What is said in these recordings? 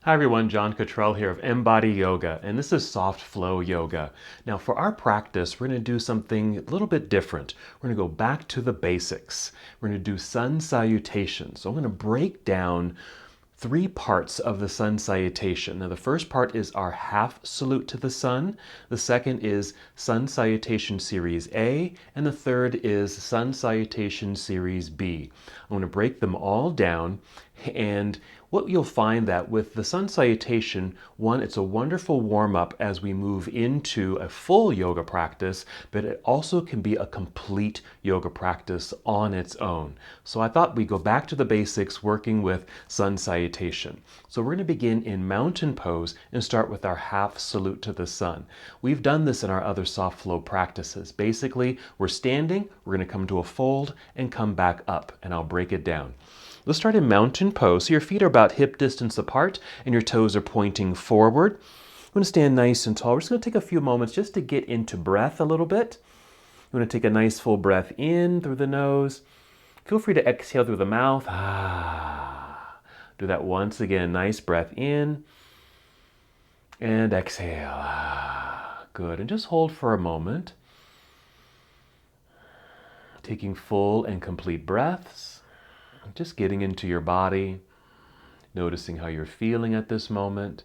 Hi everyone, John Cottrell here of MBODY Yoga, and this is soft flow yoga. Now for our practice, we're going to do something a little bit different. We're going to go back to the basics. We're going to do Sun Salutation. So I'm going to break down three parts of the Sun Salutation. Now the first part is our half salute to the sun. The second is Sun Salutation Series A, and the third is Sun Salutation Series B. I'm going to break them all down, and what you'll find that with the Sun Salutation, one, it's a wonderful warm-up as we move into a full yoga practice, but it also can be a complete yoga practice on its own. So I thought we'd go back to the basics working with Sun Salutation. So we're going to begin in mountain pose and start with our half salute to the sun. We've done this in our other soft flow practices. Basically, we're standing, we're going to come to a fold and come back up, and I'll break it down. Let's start in mountain pose. So your feet are about hip distance apart and your toes are pointing forward. I'm going to stand nice and tall. We're just going to take a few moments just to get into breath a little bit. I'm going to take a nice full breath in through the nose. Feel free to exhale through the mouth. Do that once again. Nice breath in and exhale. Good. And just hold for a moment. Taking full and complete breaths. Just getting into your body, noticing how you're feeling at this moment,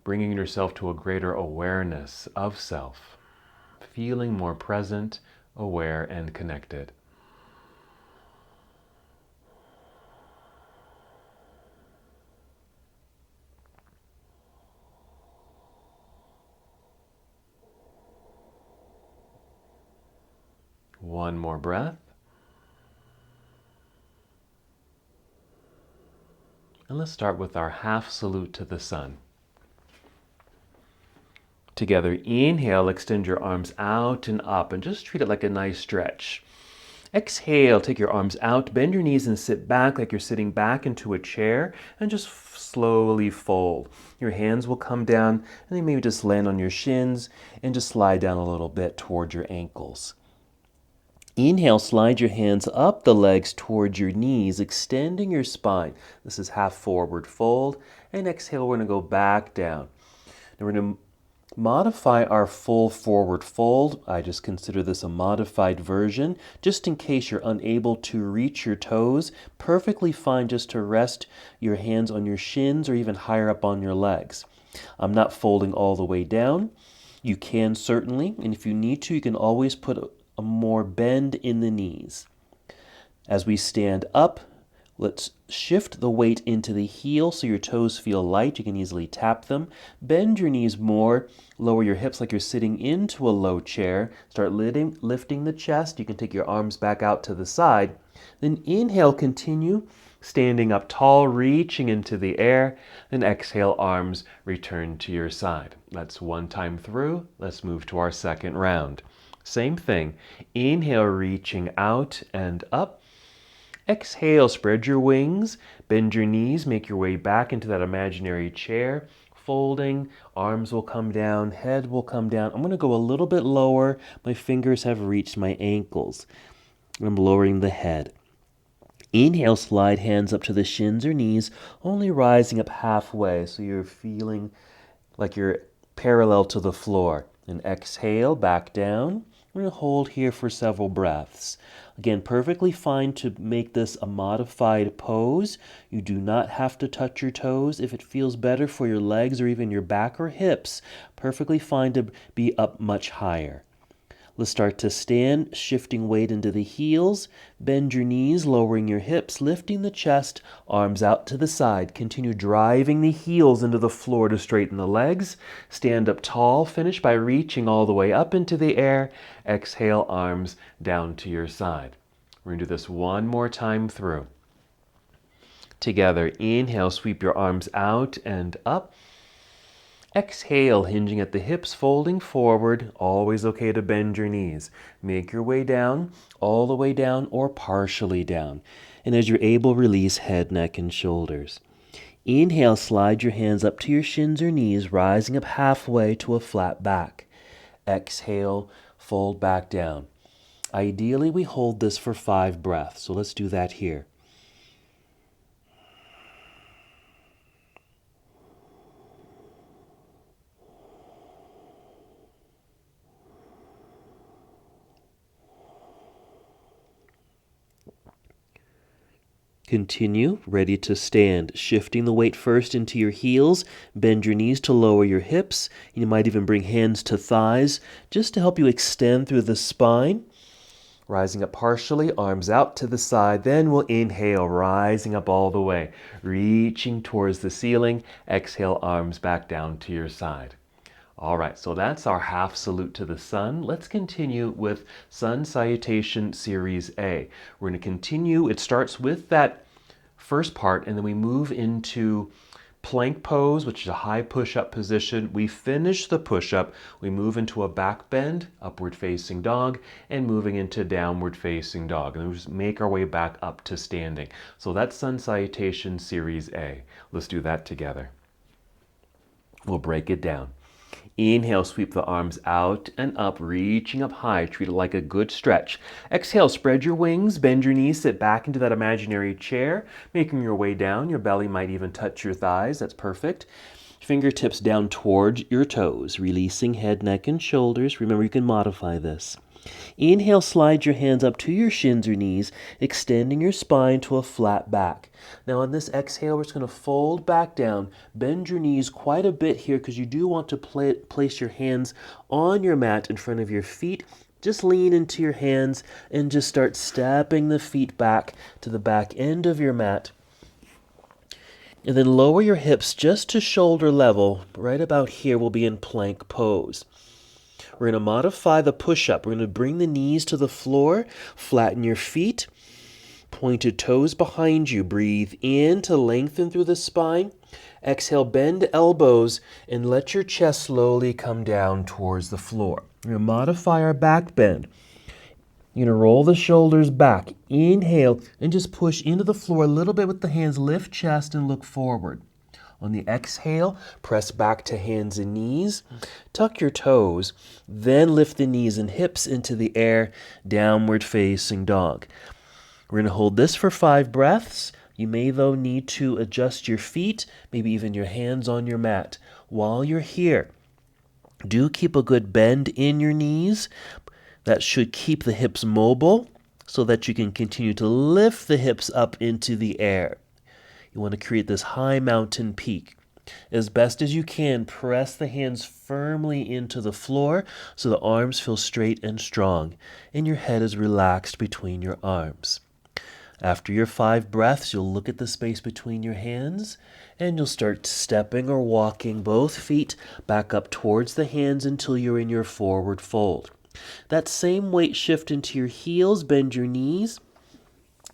bringing yourself to a greater awareness of self, feeling more present, aware, and connected. One more breath. And let's start with our half salute to the sun. Together, inhale, extend your arms out and up, and just treat it like a nice stretch. Exhale, take your arms out, bend your knees and sit back like you're sitting back into a chair, and just slowly fold. Your hands will come down, and they maybe just land on your shins, and just slide down a little bit toward your ankles. Inhale, slide your hands up the legs towards your knees, extending your spine. This is half forward fold. And exhale, we're going to go back down. Now we're going to modify our full forward fold. I just consider this a modified version, just in case you're unable to reach your toes. Perfectly fine just to rest your hands on your shins or even higher up on your legs. I'm not folding all the way down. You can certainly, and if you need to, you can always put a more bend in the knees. As we stand up, let's shift the weight into the heel so your toes feel light. You can easily tap them. Bend your knees more. Lower your hips like you're sitting into a low chair. Start lifting the chest. You can take your arms back out to the side. Then inhale, continue standing up tall, reaching into the air. Then exhale, arms return to your side. That's one time through. Let's move to our second round. Same thing. Inhale, reaching out and up. Exhale, spread your wings, bend your knees, make your way back into that imaginary chair. Folding, arms will come down, head will come down. I'm going to go a little bit lower. My fingers have reached my ankles. I'm lowering the head. Inhale, slide hands up to the shins or knees, only rising up halfway so you're feeling like you're parallel to the floor. And exhale, back down. We're going to hold here for several breaths. Again, perfectly fine to make this a modified pose. You do not have to touch your toes. If it feels better for your legs or even your back or hips, perfectly fine to be up much higher. Let's start to stand, shifting weight into the heels. Bend your knees, lowering your hips, lifting the chest, arms out to the side. Continue driving the heels into the floor to straighten the legs. Stand up tall, finish by reaching all the way up into the air. Exhale, arms down to your side. We're going to do this one more time through. Together, inhale, sweep your arms out and up. Exhale, hinging at the hips, folding forward. Always okay to bend your knees. Make your way down, all the way down or partially down. And as you're able, release head, neck, and shoulders. Inhale, slide your hands up to your shins or knees, rising up halfway to a flat back. Exhale, fold back down. Ideally, we hold this for 5 breaths, so let's do that here. Continue, ready to stand, shifting the weight first into your heels. Bend your knees to lower your hips. You might even bring hands to thighs just to help you extend through the spine. Rising up partially, arms out to the side. Then we'll inhale, rising up all the way, reaching towards the ceiling. Exhale, arms back down to your side. All right, so that's our half salute to the sun. Let's continue with Sun Salutation Series A. We're going to continue. It starts with that first part, and then we move into plank pose, which is a high push-up position. We finish the push-up. We move into a back bend, upward facing dog, and moving into downward facing dog. And we just make our way back up to standing. So that's Sun Salutation Series A. Let's do that together. We'll break it down. Inhale, sweep the arms out and up, reaching up high. Treat it like a good stretch. Exhale, spread your wings, bend your knees, sit back into that imaginary chair, making your way down. Your belly might even touch your thighs. That's perfect. Fingertips down towards your toes, releasing head, neck, and shoulders. Remember, you can modify this. Inhale, slide your hands up to your shins or knees, extending your spine to a flat back. Now on this exhale, we're just going to fold back down. Bend your knees quite a bit here because you do want to place your hands on your mat in front of your feet. Just lean into your hands and just start stepping the feet back to the back end of your mat. And then lower your hips just to shoulder level. Right about here, we'll be in plank pose. We're going to modify the push-up. We're going to bring the knees to the floor, flatten your feet, pointed toes behind you. Breathe in to lengthen through the spine. Exhale, bend elbows, and let your chest slowly come down towards the floor. We're going to modify our back bend. You're going to roll the shoulders back. Inhale, and just push into the floor a little bit with the hands. Lift chest and look forward. On the exhale, press back to hands and knees. Tuck your toes, then lift the knees and hips into the air, downward facing dog. We're going to hold this for 5 breaths. You may, though, need to adjust your feet, maybe even your hands on your mat. While you're here, do keep a good bend in your knees. That should keep the hips mobile so that you can continue to lift the hips up into the air. You want to create this high mountain peak. As best as you can, press the hands firmly into the floor so the arms feel straight and strong, and your head is relaxed between your arms. After your 5 breaths, you'll look at the space between your hands, and you'll start stepping or walking both feet back up towards the hands until you're in your forward fold. That same weight shift into your heels, bend your knees.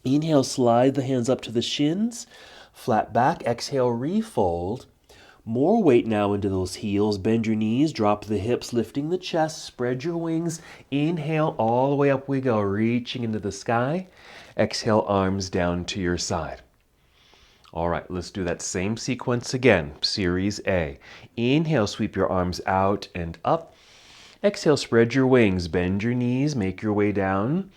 Inhale, slide the hands up to the shins. Flat back, exhale, refold. More weight now into those heels. Bend your knees, drop the hips, lifting the chest, spread your wings. Inhale, all the way up we go, reaching into the sky. Exhale, arms down to your side. All right, let's do that same sequence again. Series A. Inhale, sweep your arms out and up. Exhale, spread your wings, bend your knees, make your way down.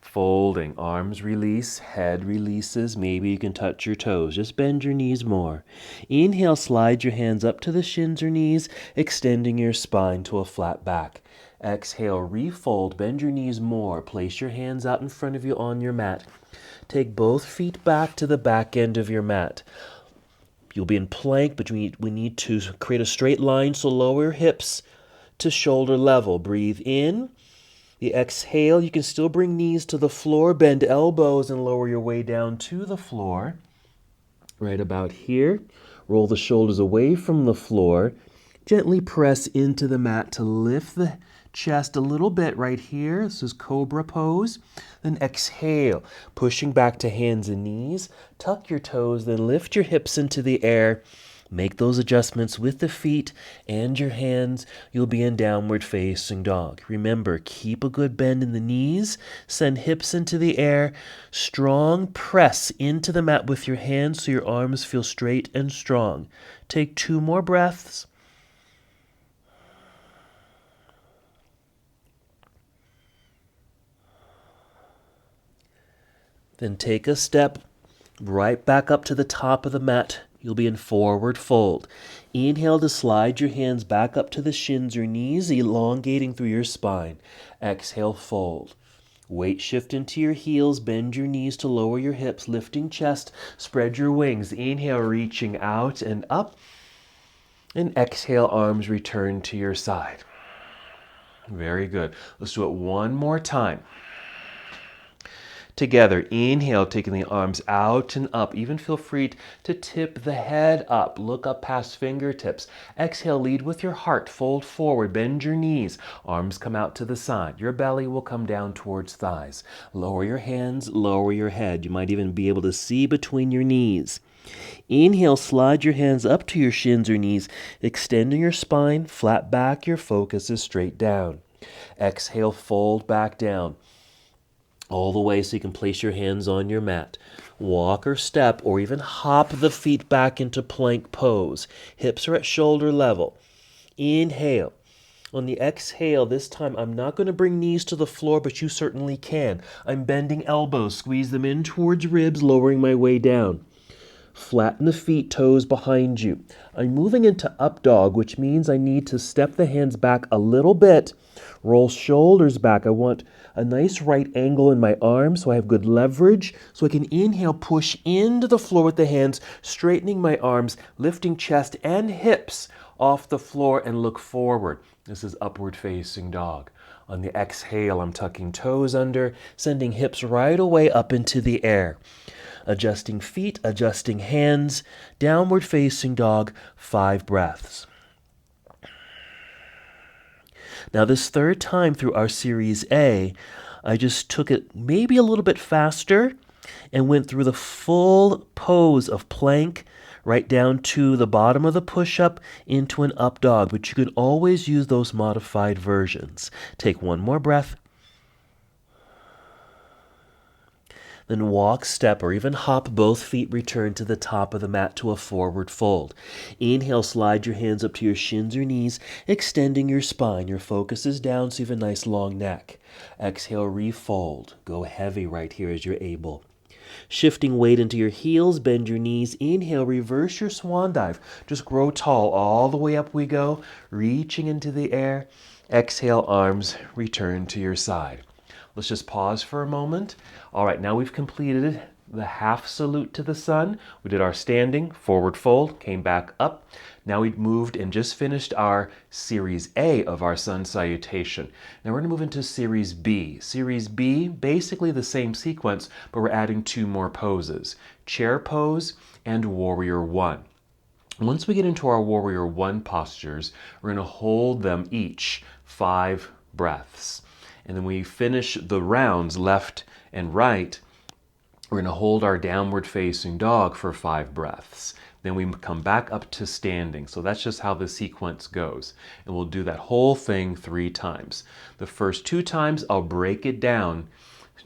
Folding, arms release, head releases. Maybe you can touch your toes. Just bend your knees more. Inhale, slide your hands up to the shins or knees, extending your spine to a flat back. Exhale, refold, bend your knees more. Place your hands out in front of you on your mat. Take both feet back to the back end of your mat. You'll be in plank, but we need to create a straight line, so lower your hips to shoulder level. Breathe in. The exhale, you can still bring knees to the floor, bend elbows and lower your way down to the floor. Right about here. Roll the shoulders away from the floor. Gently press into the mat to lift the chest a little bit right here. This is cobra pose. Then exhale, pushing back to hands and knees. Tuck your toes, then lift your hips into the air. Make those adjustments with the feet and your hands. You'll be in downward facing dog. Remember, keep a good bend in the knees. Send hips into the air. Strong press into the mat with your hands so your arms feel straight and strong. Take 2 more breaths. Then take a step right back up to the top of the mat. You'll be in forward fold. Inhale to slide your hands back up to the shins or knees, elongating through your spine. Exhale, fold. Weight shift into your heels, bend your knees to lower your hips, lifting chest, spread your wings. Inhale, reaching out and up. And exhale, arms return to your side. Very good. Let's do it one more time. Together, inhale, taking the arms out and up. Even feel free to tip the head up. Look up past fingertips. Exhale, lead with your heart. Fold forward, bend your knees. Arms come out to the side. Your belly will come down towards thighs. Lower your hands, lower your head. You might even be able to see between your knees. Inhale, slide your hands up to your shins or knees, extending your spine, flat back, your focus is straight down. Exhale, fold back down. All the way so you can place your hands on your mat. Walk or step or even hop the feet back into plank pose. Hips are at shoulder level. Inhale. On the exhale, this time I'm not going to bring knees to the floor, but you certainly can. I'm bending elbows, squeeze them in towards ribs, lowering my way down. Flatten the feet, toes behind you. I'm moving into up dog, which means I need to step the hands back a little bit. Roll shoulders back. I want a nice right angle in my arms so I have good leverage. So I can inhale, push into the floor with the hands, straightening my arms, lifting chest and hips off the floor and look forward. This is upward facing dog. On the exhale, I'm tucking toes under, sending hips right away up into the air. Adjusting feet, adjusting hands, downward facing dog, 5 breaths. Now this third time through our Series A, I just took it maybe a little bit faster and went through the full pose of plank right down to the bottom of the push-up into an up dog, but you can always use those modified versions. Take one more breath. Then walk, step, or even hop both feet, return to the top of the mat to a forward fold. Inhale, slide your hands up to your shins or knees, extending your spine. Your focus is down, so you have a nice long neck. Exhale, refold. Go heavy right here as you're able. Shifting weight into your heels, bend your knees. Inhale, reverse your swan dive. Just grow tall. All the way up we go, reaching into the air. Exhale, arms return to your side. Let's just pause for a moment. All right, now we've completed the half salute to the sun. We did our standing, forward fold, came back up. Now we moved and just finished our Series A of our Sun Salutation. Now we're going to move into Series B. Series B, basically the same sequence, but we're adding 2 more poses. Chair pose and Warrior One. Once we get into our Warrior One postures, we're going to hold them each 5 breaths. And then we finish the rounds left and right. We're going to hold our downward facing dog for 5 breaths. Then we come back up to standing. So that's just how the sequence goes. And we'll do that whole thing 3 times. The first 2 times, I'll break it down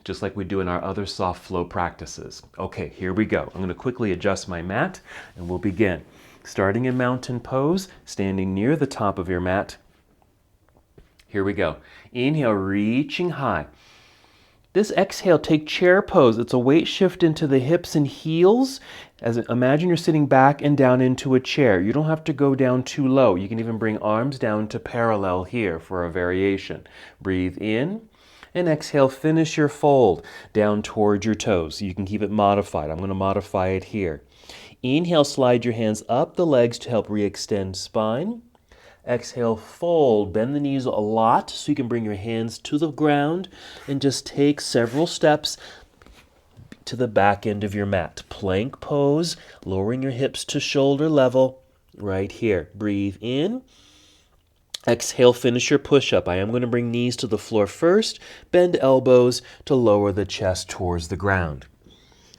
just like we do in our other soft flow practices. Okay, here we go. I'm going to quickly adjust my mat and we'll begin. Starting in mountain pose, standing near the top of your mat. Here we go. Inhale, reaching high. This exhale, take chair pose. It's a weight shift into the hips and heels. Imagine you're sitting back and down into a chair. You don't have to go down too low. You can even bring arms down to parallel here for a variation. Breathe in and exhale, finish your fold down towards your toes. You can keep it modified. I'm going to modify it here. Inhale, slide your hands up the legs to help re-extend spine. Exhale, fold, bend the knees a lot so you can bring your hands to the ground and just take several steps to the back end of your mat. Plank pose, lowering your hips to shoulder level right here. Breathe in. Exhale, finish your push-up. I am going to bring knees to the floor first, bend elbows to lower the chest towards the ground.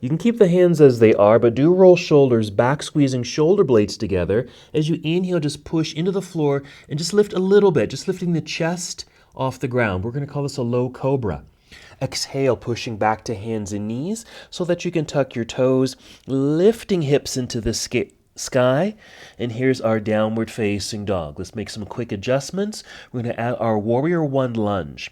You can keep the hands as they are, but do roll shoulders back, squeezing shoulder blades together. As you inhale, just push into the floor and just lift a little bit, just lifting the chest off the ground. We're going to call this a low cobra. Exhale, pushing back to hands and knees so that you can tuck your toes, lifting hips into the sky. And here's our downward facing dog. Let's make some quick adjustments. We're going to add our Warrior One lunge.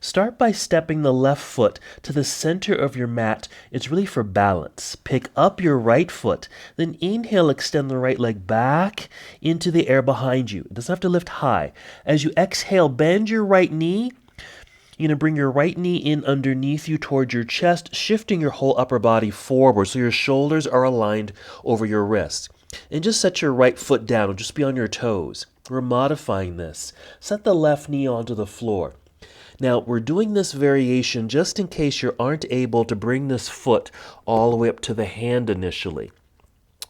Start by stepping the left foot to the center of your mat. It's really for balance. Pick up your right foot. Then inhale, extend the right leg back into the air behind you. It doesn't have to lift high. As you exhale, bend your right knee. You're going to bring your right knee in underneath you towards your chest, shifting your whole upper body forward so your shoulders are aligned over your wrists. And just set your right foot down. It'll just be on your toes. We're modifying this. Set the left knee onto the floor. Now, we're doing this variation just in case you aren't able to bring this foot all the way up to the hand initially.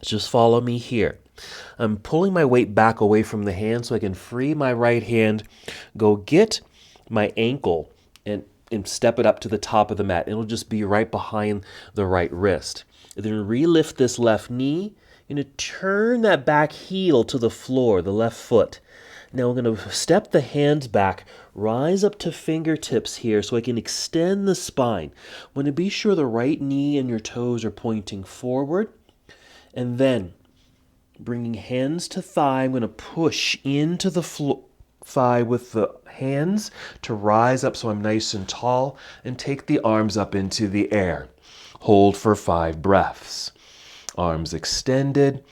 Just follow me here. I'm pulling my weight back away from the hand so I can free my right hand, go get my ankle, and step it up to the top of the mat. It'll just be right behind the right wrist. And then re-lift this left knee. You're going to turn that back heel to the floor, the left foot. Now we're going to step the hands back, rise up to fingertips here so I can extend the spine. I'm going to be sure the right knee and your toes are pointing forward. And then bringing hands to thigh, I'm going to push into the thigh with the hands to rise up so I'm nice and tall, and take the arms up into the air. Hold for 5 breaths. Arms extended,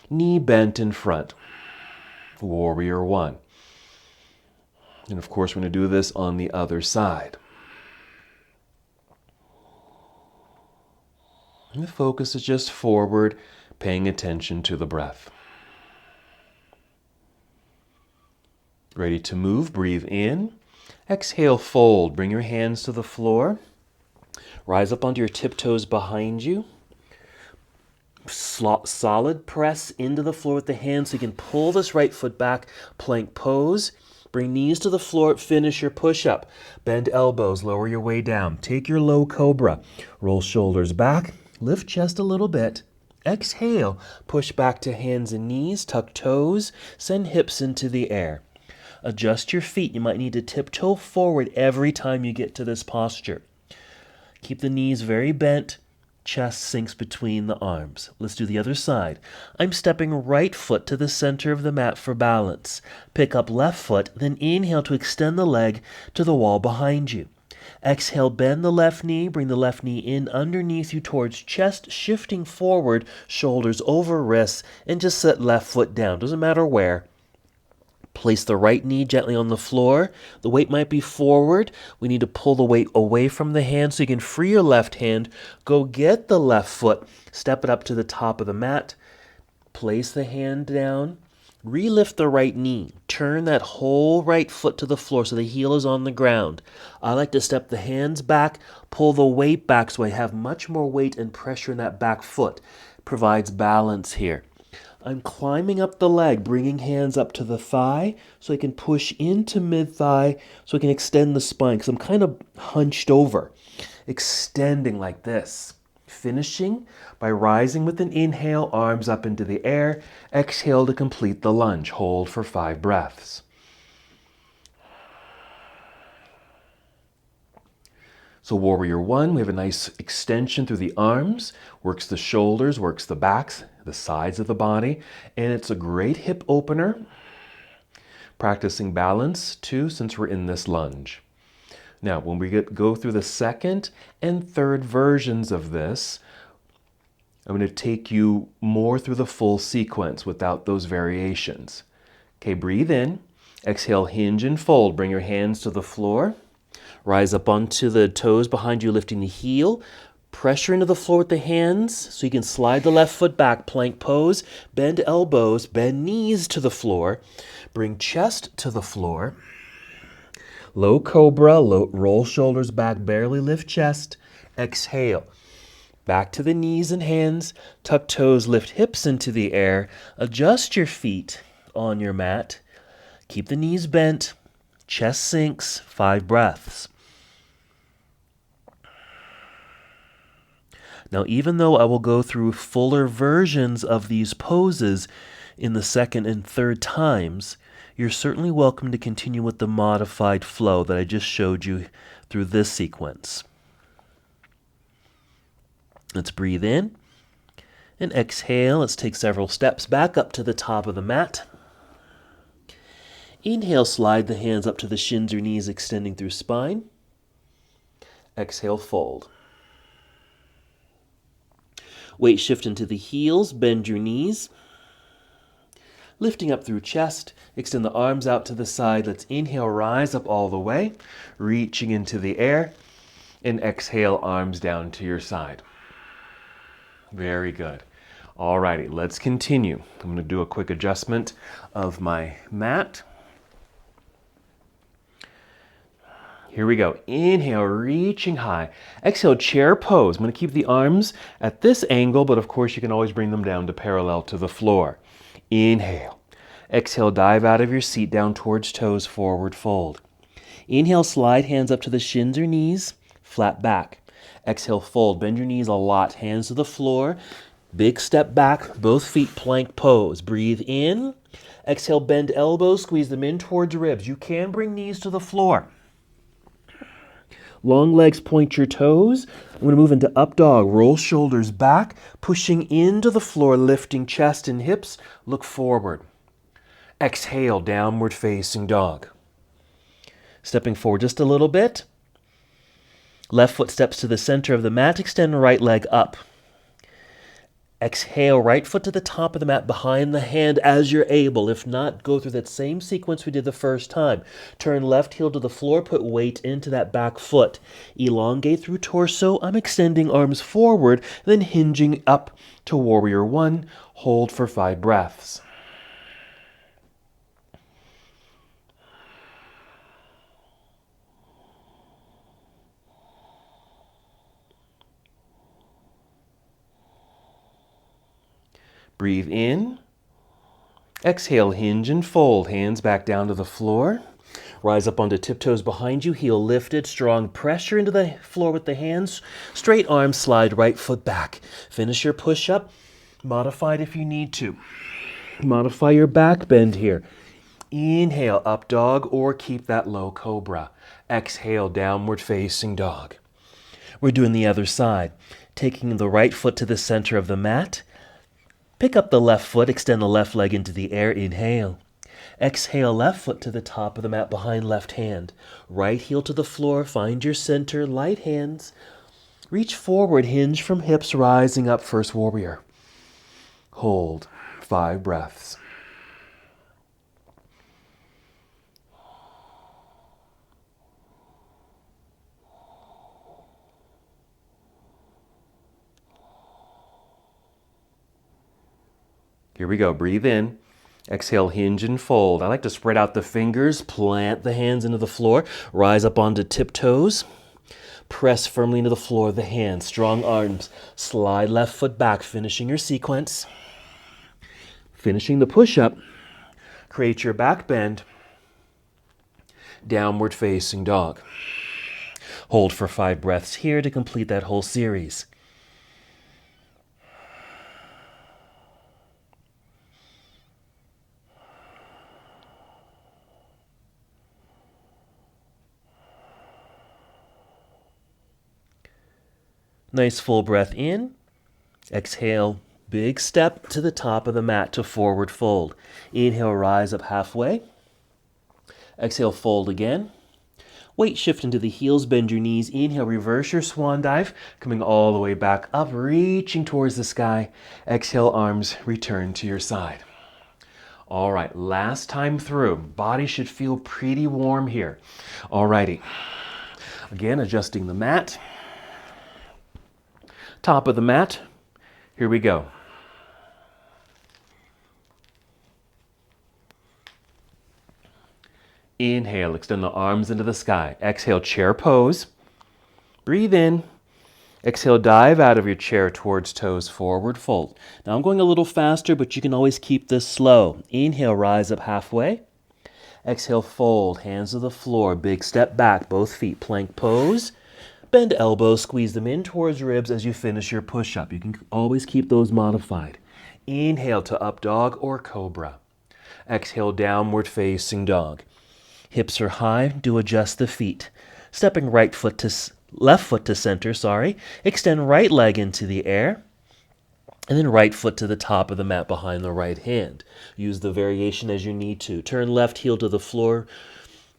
knee bent in front. Warrior 1. And of course, we're going to do this on the other side. And the focus is just forward, paying attention to the breath. Ready to move, breathe in. Exhale, fold. Bring your hands to the floor. Rise up onto your tiptoes behind you. Solid press into the floor with the hands so you can pull this right foot back. Plank pose. Bring knees to the floor. Finish your push-up. Bend elbows. Lower your way down. Take your low cobra. Roll shoulders back. Lift chest a little bit. Exhale. Push back to hands and knees. Tuck toes. Send hips into the air. Adjust your feet. You might need to tiptoe forward every time you get to this posture. Keep the knees very bent. Chest sinks between the arms. Let's do the other side. I'm stepping right foot to the center of the mat for balance. Pick up left foot, then inhale to extend the leg to the wall behind you. Exhale, bend the left knee, bring the left knee in underneath you towards chest, shifting forward, shoulders over wrists, and just set left foot down. Doesn't matter where. Place the right knee gently on the floor. The weight might be forward. We need to pull the weight away from the hand so you can free your left hand. Go get the left foot. Step it up to the top of the mat. Place the hand down. Relift the right knee. Turn that whole right foot to the floor so the heel is on the ground. I like to step the hands back, pull the weight back so I have much more weight and pressure in that back foot. Provides balance here. I'm climbing up the leg, bringing hands up to the thigh so I can push into mid-thigh so I can extend the spine because I'm kind of hunched over. Extending like this. Finishing by rising with an inhale, arms up into the air. Exhale to complete the lunge. Hold for 5 breaths. So Warrior 1, we have a nice extension through the arms, works the shoulders, works the backs, the sides of the body, and it's a great hip opener. Practicing balance too, since we're in this lunge. Now, when we go through the second and third versions of this, I'm going to take you more through the full sequence without those variations. Okay, breathe in. Exhale, hinge and fold. Bring your hands to the floor. Rise up onto the toes behind you, lifting the heel. Pressure into the floor with the hands so you can slide the left foot back. Plank pose. Bend elbows. Bend knees to the floor. Bring chest to the floor. Low cobra. Roll shoulders back. Barely lift chest. Exhale. Back to the knees and hands. Tuck toes. Lift hips into the air. Adjust your feet on your mat. Keep the knees bent. Chest sinks. 5 breaths. Now, even though I will go through fuller versions of these poses in the second and third times, you're certainly welcome to continue with the modified flow that I just showed you through this sequence. Let's breathe in and exhale. Let's take several steps back up to the top of the mat. Inhale, slide the hands up to the shins or knees, extending through spine. Exhale, fold. Weight shift into the heels, bend your knees. Lifting up through chest, extend the arms out to the side. Let's inhale, rise up all the way, reaching into the air, and exhale, arms down to your side. Very good. Alrighty, let's continue. I'm going to do a quick adjustment of my mat. Here we go. Inhale, reaching high. Exhale, chair pose. I'm going to keep the arms at this angle, but of course you can always bring them down to parallel to the floor. Inhale. Exhale, dive out of your seat, down towards toes, forward fold. Inhale, slide hands up to the shins or knees, flat back. Exhale, fold. Bend your knees a lot. Hands to the floor. Big step back, both feet plank pose. Breathe in. Exhale, bend elbows, squeeze them in towards ribs. You can bring knees to the floor. Long legs, point your toes. I'm going to move into up dog. Roll shoulders back, pushing into the floor, lifting chest and hips. Look forward. Exhale, downward facing dog. Stepping forward just a little bit. Left foot steps to the center of the mat. Extend right leg up. Exhale, right foot to the top of the mat, behind the hand as you're able. If not, go through that same sequence we did the first time. Turn left heel to the floor, put weight into that back foot. Elongate through torso. I'm extending arms forward, then hinging up to warrior one. Hold for 5 breaths. Breathe in. Exhale, hinge and fold. Hands back down to the floor. Rise up onto tiptoes behind you. Heel lifted. Strong pressure into the floor with the hands. Straight arms, slide right foot back. Finish your push-up. Modify it if you need to. Modify your back bend here. Inhale, up dog, or keep that low cobra. Exhale, downward facing dog. We're doing the other side. Taking the right foot to the center of the mat. Pick up the left foot, extend the left leg into the air, inhale. Exhale, left foot to the top of the mat behind left hand. Right heel to the floor, find your center, light hands. Reach forward, hinge from hips, rising up, first warrior. Hold, 5 breaths. Here we go. Breathe in. Exhale, hinge and fold. I like to spread out the fingers, plant the hands into the floor, rise up onto tiptoes, press firmly into the floor of the hands, strong arms, slide left foot back, finishing your sequence. Finishing the push-up, create your back bend, downward facing dog. Hold for 5 breaths here to complete that whole series. Nice full breath in. Exhale, big step to the top of the mat to forward fold. Inhale, rise up halfway. Exhale, fold again. Weight shift into the heels, bend your knees. Inhale, reverse your swan dive, coming all the way back up, reaching towards the sky. Exhale, arms return to your side. All right, last time through. Body should feel pretty warm here. All righty. Again, adjusting the mat. Top of the mat. Here we go. Inhale, extend the arms into the sky. Exhale, chair pose. Breathe in. Exhale, dive out of your chair towards toes, forward fold. Now I'm going a little faster, but you can always keep this slow. Inhale, rise up halfway. Exhale, fold, hands to the floor, big step back, both feet plank pose. Bend elbows, squeeze them in towards ribs as you finish your push-up. You can always keep those modified. Inhale to up dog or cobra. Exhale, downward facing dog. Hips are high, do adjust the feet. Stepping left foot to center, Extend right leg into the air. And then right foot to the top of the mat behind the right hand. Use the variation as you need to. Turn left heel to the floor.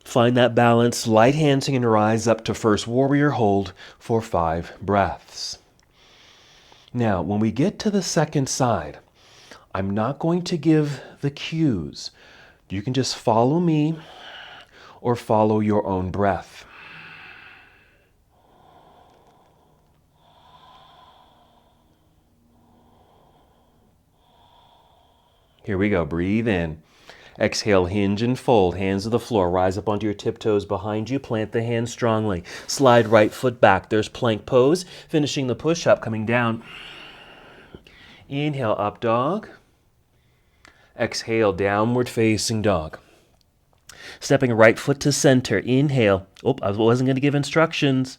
Find that balance, light handing and rise up to first warrior, hold for 5 breaths. Now, when we get to the second side, I'm not going to give the cues. You can just follow me or follow your own breath. Here we go. Breathe in. Exhale, hinge and fold. Hands to the floor. Rise up onto your tiptoes behind you. Plant the hands strongly. Slide right foot back. There's plank pose. Finishing the push-up, coming down. Inhale, up dog. Exhale, downward facing dog. Stepping right foot to center. Inhale. Oh, I wasn't going to give instructions.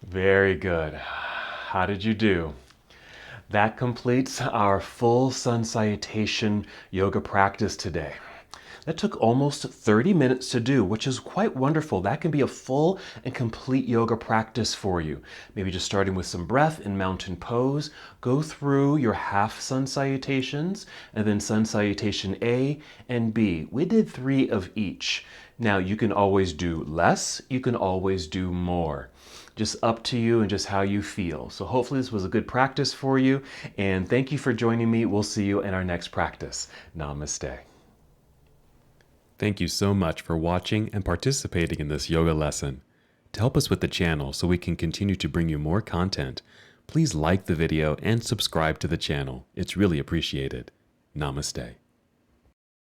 Very good. How did you do? That completes our full Sun Salutation yoga practice today. That took almost 30 minutes to do, which is quite wonderful. That can be a full and complete yoga practice for you. Maybe just starting with some breath in mountain pose. Go through your half Sun Salutations and then Sun Salutation A and B. We did 3 of each. Now you can always do less, you can always do more. Just up to you and just how you feel. So hopefully this was a good practice for you, and thank you for joining me. We'll see you in our next practice. Namaste. Thank you so much for watching and participating in this yoga lesson. To help us with the channel so we can continue to bring you more content, please like the video and subscribe to the channel. It's really appreciated. Namaste.